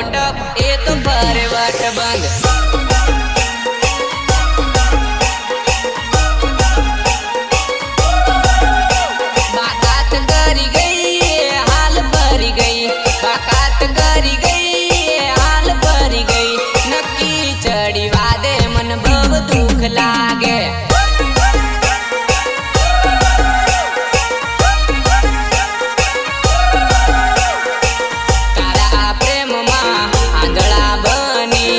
ટપ એ તો ભરે વટ બંધ બાકાત કરી ગઈ હાલ ભરી ગઈ બાકાત કરી ગઈ હાલ ભરી ગઈ નક્કી ચડી વાદે મન બહુ દુઃખ લાગે તારા પ્રેમમાં આંધળા બની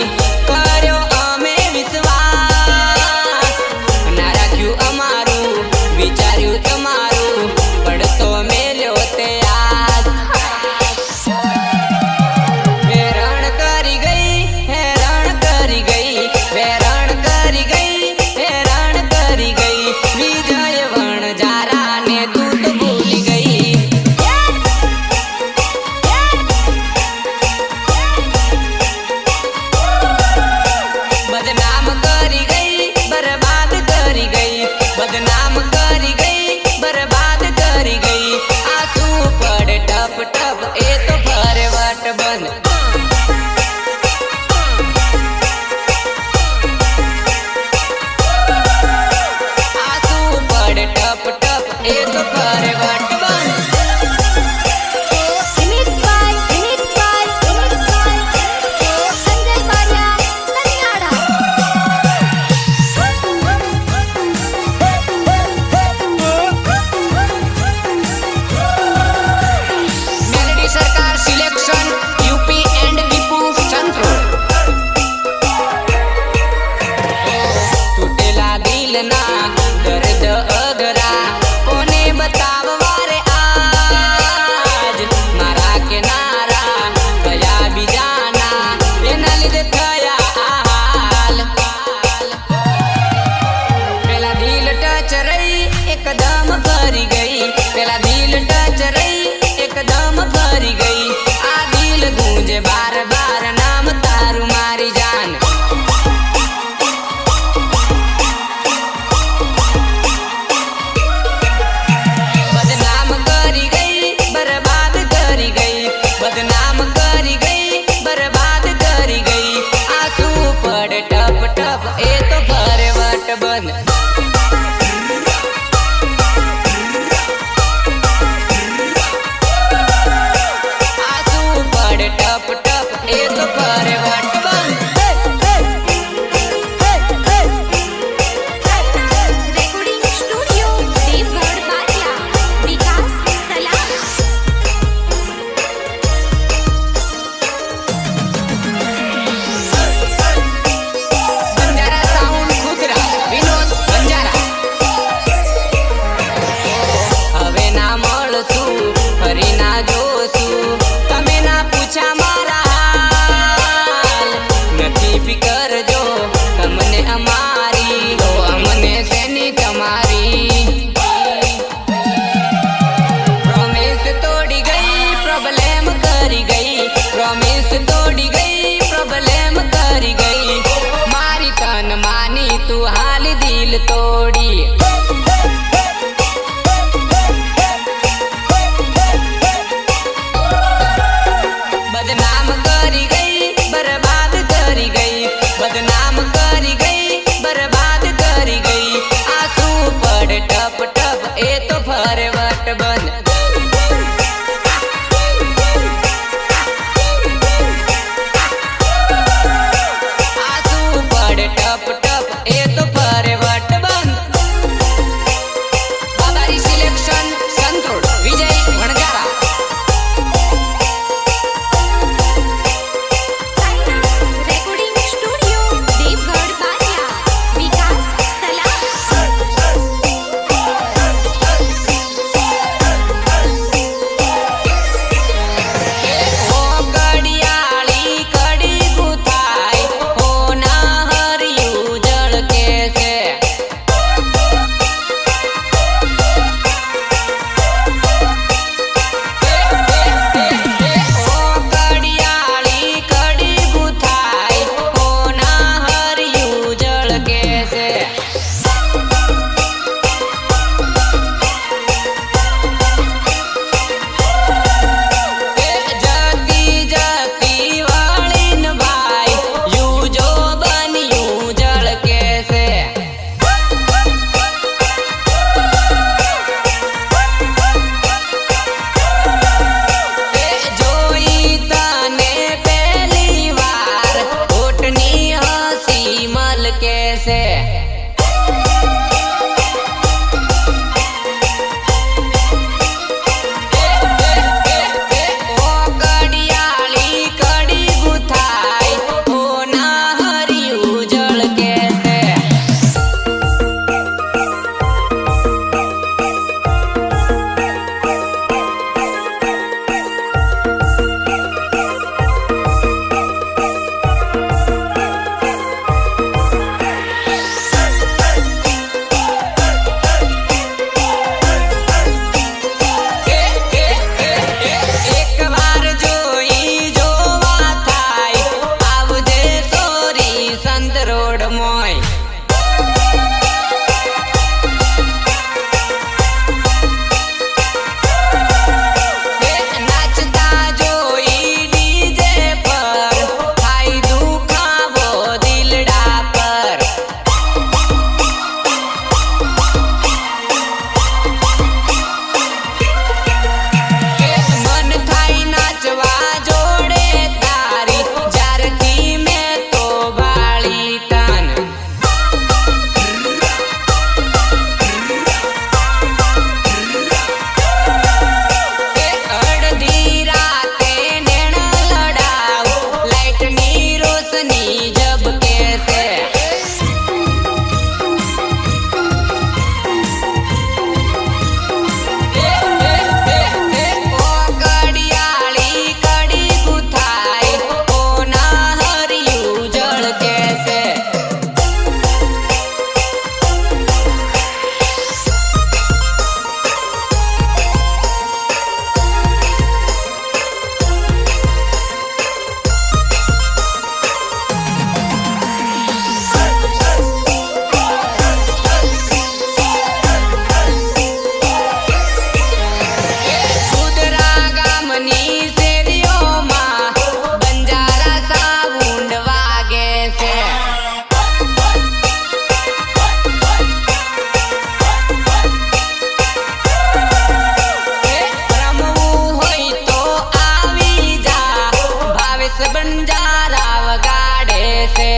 બંજારા વગાડે છે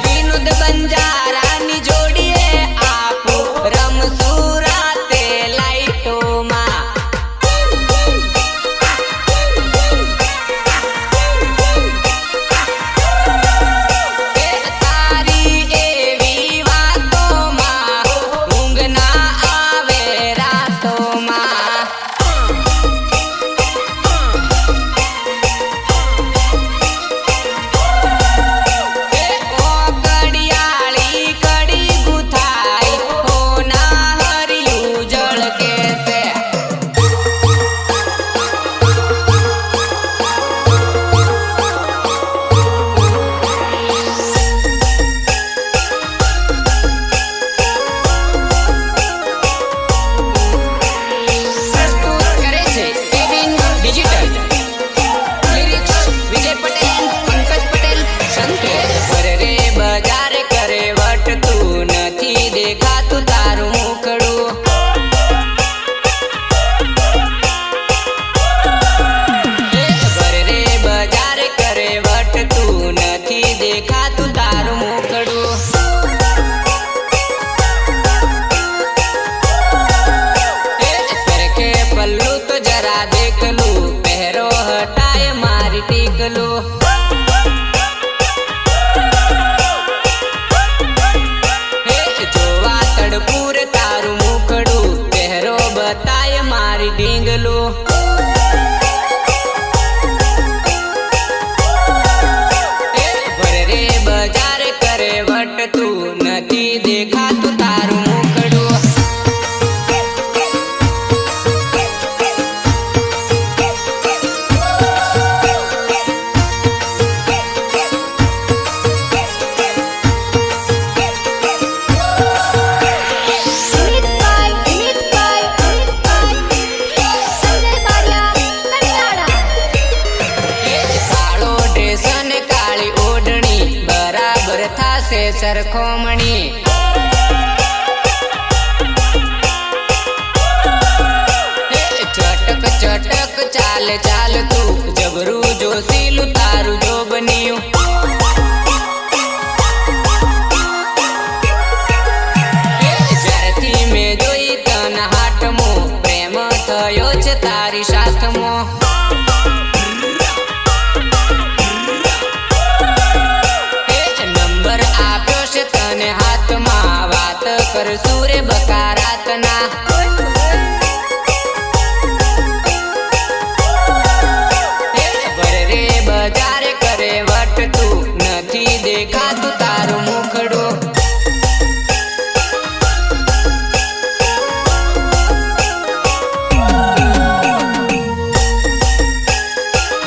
વિનોદ બંજારાની જોડીએ આપું રમશું રાતે લાઈટોમાં તારી એવી વાતોમાં ઊંઘ ના આવે રાતોમાં ઘડિયાળી કડી ગુથાઈ હોના હરિયું જળકે છે પ્રસ્તુત કરે છે Kevin digital lyrics Vijay Patel Pankaj Patel સંકેત પર રે બજાર કરે વટતું નથી દેખાતું તારું મુખડું પર રે બજાર કરે વટતું નથી દેખાતું તારું મુખડું સરખે પલ્લુ તો જરા દેખલું પહેરો હટાય મારી ટીકલું જોવા તડપુર તારું મુખડું પહેરો બતાય મારી ઢીંગલું ભર રે બજાર કરે વટતું નથી દેખાતું તારું મુખડું કાળો ડ્રેસ અને કાળી ઓઢણી બરાબર થાશે સરખોમણી ચટક ચટક ચાલે ચાલતું જબરું જોશીલું તારું જોબનિયું જ્યારથી મેં જોઈ તન હાટમો પ્રેમ થયો છે તારી સાથમો નંબર આપ્યો છે તને હાથમાં વાત કરશું રે બકારાતના ભર રે બજાર કરે વટતું નથી દેખાતું તારું મુખડું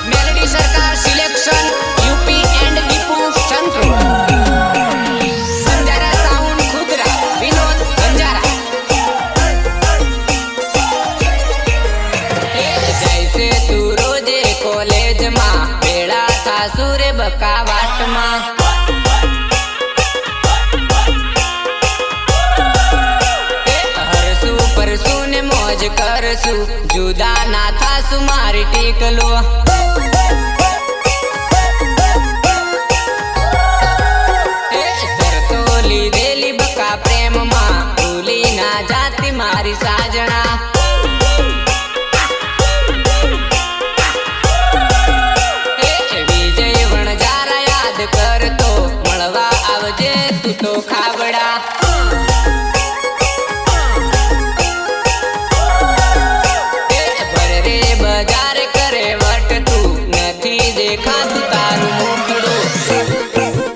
મેલડી સરકાર સિલેક્શન યુપી એન્ડ દીપુ સંતરો બંજારા સાઉન્ડ ખુદરા વિનોદ બંજારા જૈસે તું રોજે કોલેજમાં ભેળા થાસુ રે બકાવાટમાં હરસું પરસું ને મોજ કરશું જુદા ના થાસુ મારી ટીકલો શરતો લીધેલી બકા પ્રેમમાં ભૂલી ના જાતી મારી સાજણા વિજય વણજારા યાદ કરતો મળવા આવજે તું તો ખાબડા ભર રે બજાર કરે વટતું નથી દેખાતું તારું મુખડું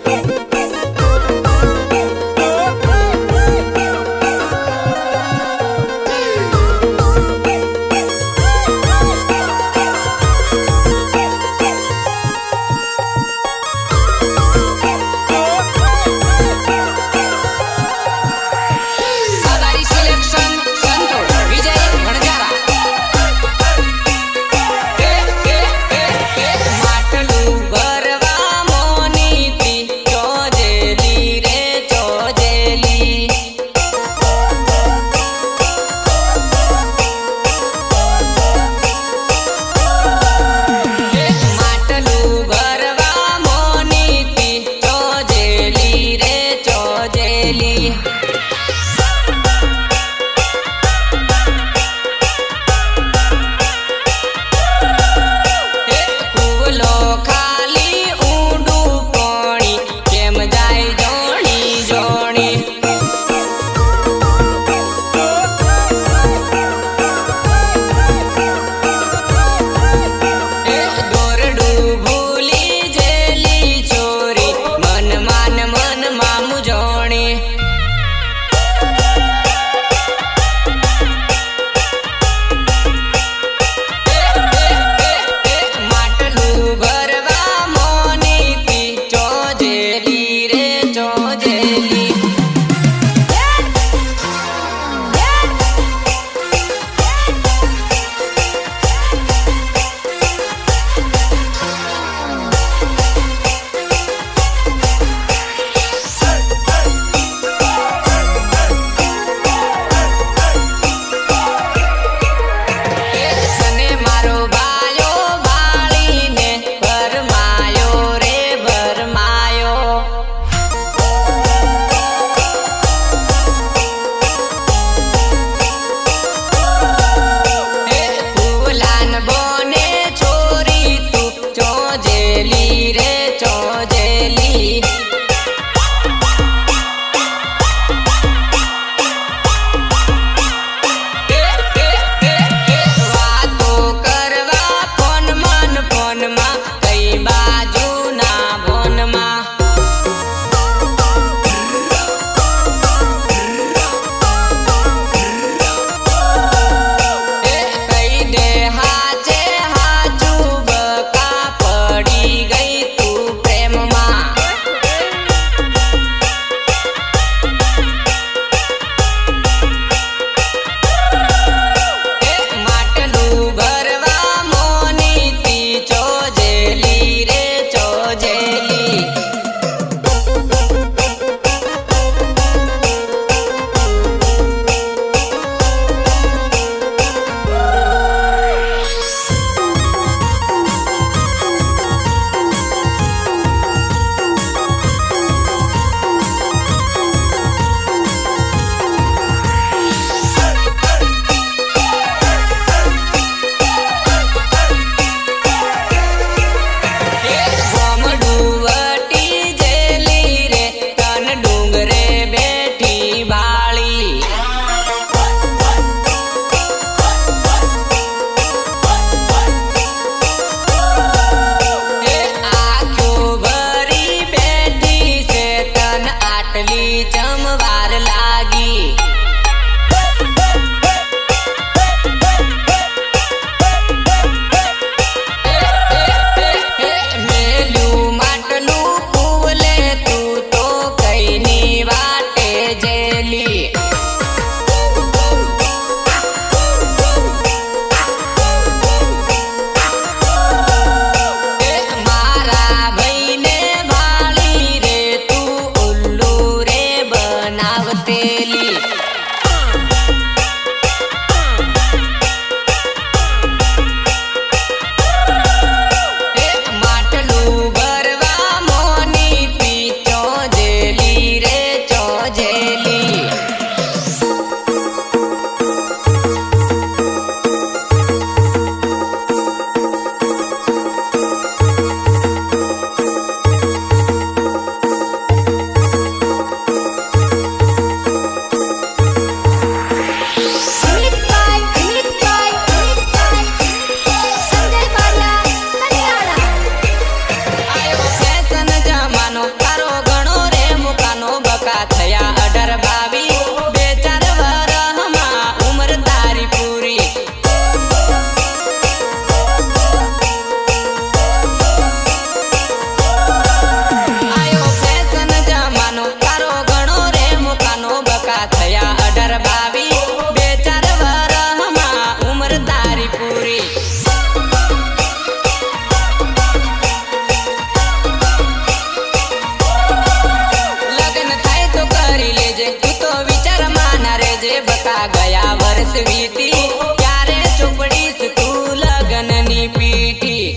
વીતી ક્યારે ચોપડીશ તું લગનની પીઠી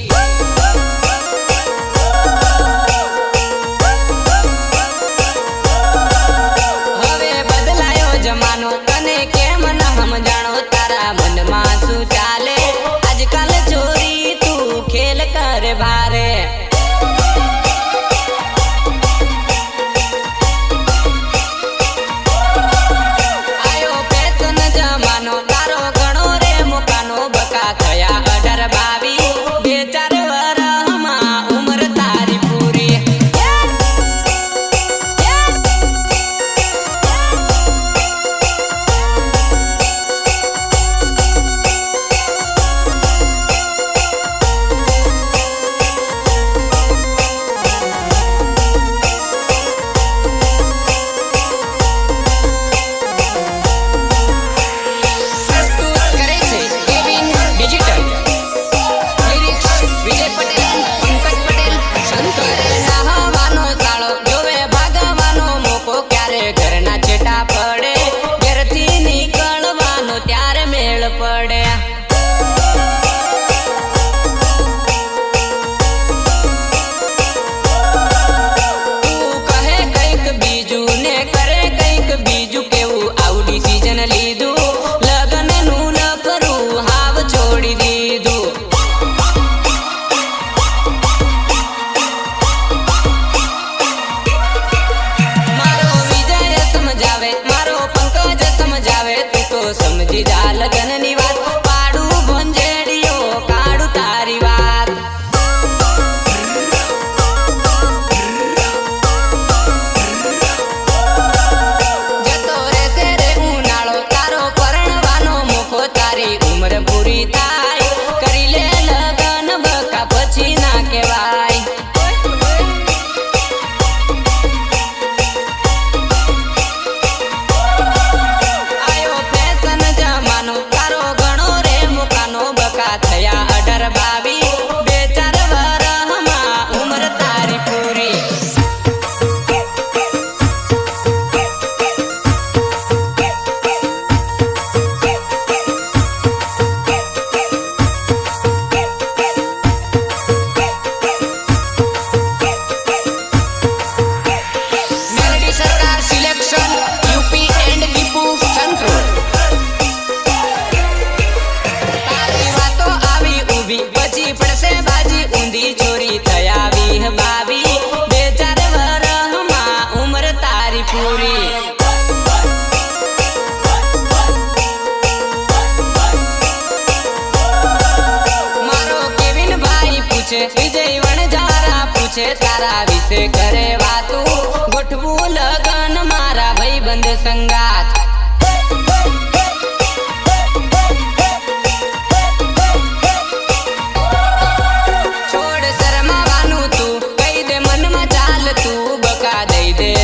હવે બદલાયો જમાનો તને કેમ ન સમજાણો તારા મનમાં શું ચાલે આજકાલ ચોરી તું ખેલ કર ભારે સમજી જા લગનની વાત પાડું ભંજેડીઓ કાઢું તારી વાત જતો રહેશે રે ઉનાળો તારો પરણવાનો મોકો તારી ઉંમર પૂરી થાય કરી લે લગન બકા પછી ના કહેવાય થયા 18-22 બે ચાર વરહમાં ઉંમર તારી પૂરી મેલડી સરકાર સિલેક્શન યુપી એન્ડ દીપુ સંતોષ પછી પડશે બાજી ઊંધી ચોરી થયા 20-22 બે ચાર વરહમાં ઉંમર તારી પૂરી મારો કેવિન ભાઈ પૂછે વિજય વણજારા પૂછે તારા વિશે કરે વાતું ગોઠવું લગન મારા ભાઈબંધ સંગાત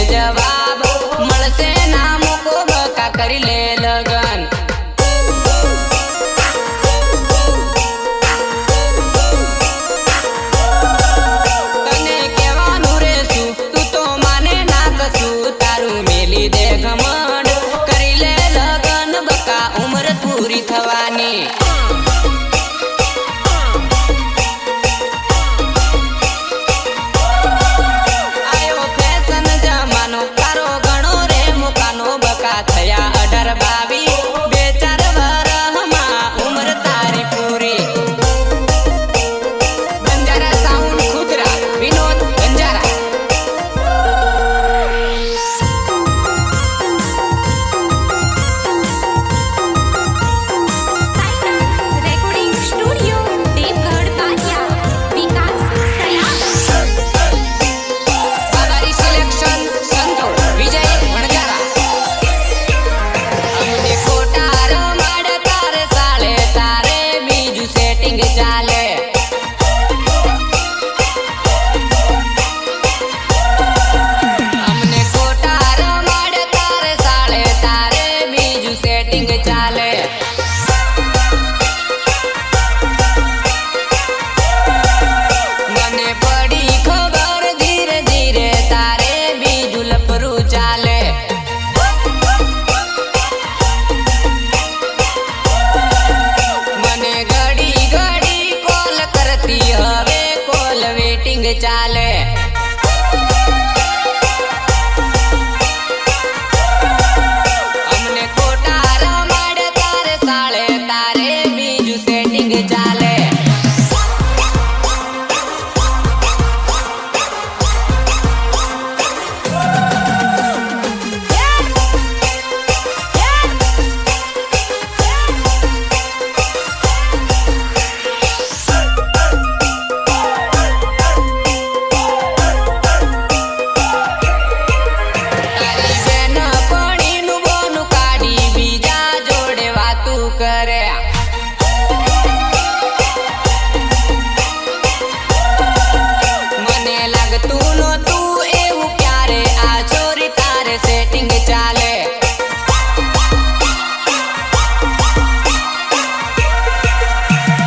જવાબ મળશે ના મોકો બકા કરી લે લગન તને કહેવાનું રેશું તું તો માને ના કશું તારું મેલી દે ઘમંડ કરી લે લગન બકા ઉંમર પૂરી થવાની થયા 18-22 બે ચાર વરહમાં ઉંમર તારી પૂરી બંજારા સાઉન્ડ ખુદરા વિનોદ બંજારા સાઈના ચાલે અમને ખોટા રમાડે તારે સાળે તારે બીજું સેટિંગ ચાલે કરે મને લાગતું નહોતું એવું ક્યારે આ છોરી તારે સેટિંગ ચાલે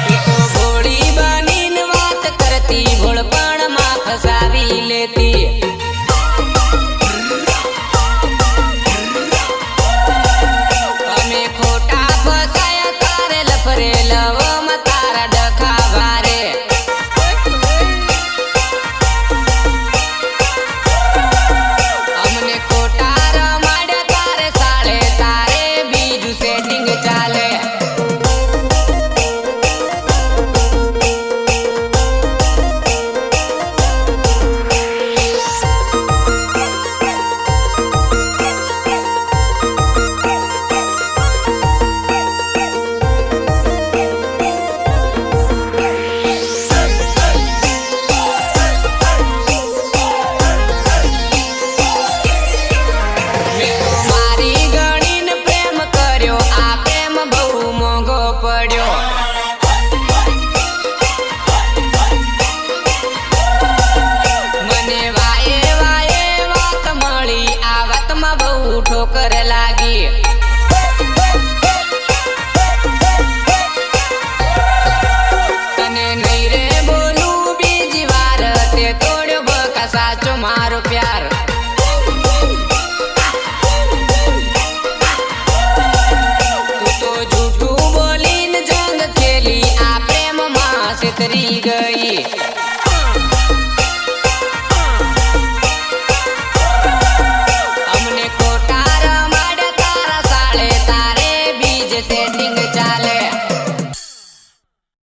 એ તો ભોળી બનીને વાત કરતી ભોળપણમાં ફસાવી લેતી અમે ખોટા ઠોકર લાગી તને નહીં રે બોલું બીજી વાર તે તોડ્યો બકા સાચો મારો પ્યાર